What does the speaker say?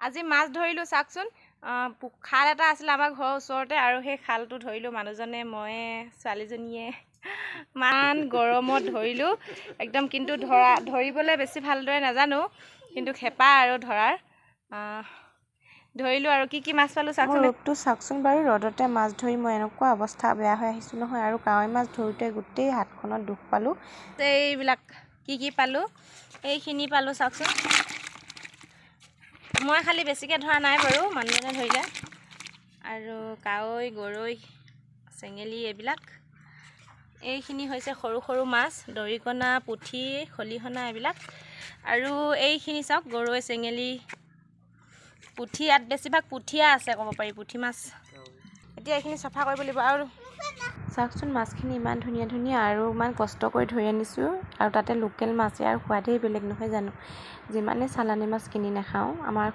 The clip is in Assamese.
আজি মাছ ধৰিলোঁ চাওকচোন। খাল এটা আছিলে আমাৰ ঘৰৰ ওচৰতে আৰু সেই খালটো ধৰিলোঁ মানুহজনে ময়ে ছোৱালীজনীয়ে মান গৰমত ধৰিলোঁ একদম। কিন্তু ধৰিবলৈ বেছি ভালদৰে নাজানো, কিন্তু হেঁপাহ আৰু ধৰাৰ ধৰিলোঁ আৰু কি মাছ পালোঁ চাওকচোন। ৰ'দটো চাওকচোন বাৰু, ৰ'দতে মাছ ধৰি মই এনেকুৱা অৱস্থা বেয়া হৈ আহিছোঁ নহয়। আৰু কাৱৈ মাছ ধৰোঁতে গোটেই হাতখনত দুখ পালোঁ। এইবিলাক কি পালোঁ, এইখিনি পালোঁ চাওকচোন। মই খালি বেছিকৈ ধৰা নাই বাৰু, মানুহজনে ধৰিলে। আৰু কাৱৈ গৰৈ চেঙেলী এইখিনি হৈছে সৰু সৰু মাছ, দৰিকণা পুঠি খলিহনা এইবিলাক। আৰু এইখিনি চাওক গৰৈ চেঙেলী পুঠি, ইয়াত বেছিভাগ পুঠিয়া আছে ক'ব পাৰি, পুঠি মাছ। এতিয়া এইখিনি চফা কৰিব লাগিব। আৰু চাওকচোন মাছখিনি ইমান ধুনীয়া ধুনীয়া আৰু ইমান কষ্ট কৰি ধৰি আনিছোঁ। আৰু তাতে লোকেল মাছ, ইয়াৰ সোৱাদেই বেলেগ নহয় জানো। যিমানে চালানী মাছ কিনি নাখাওঁ, আমাৰ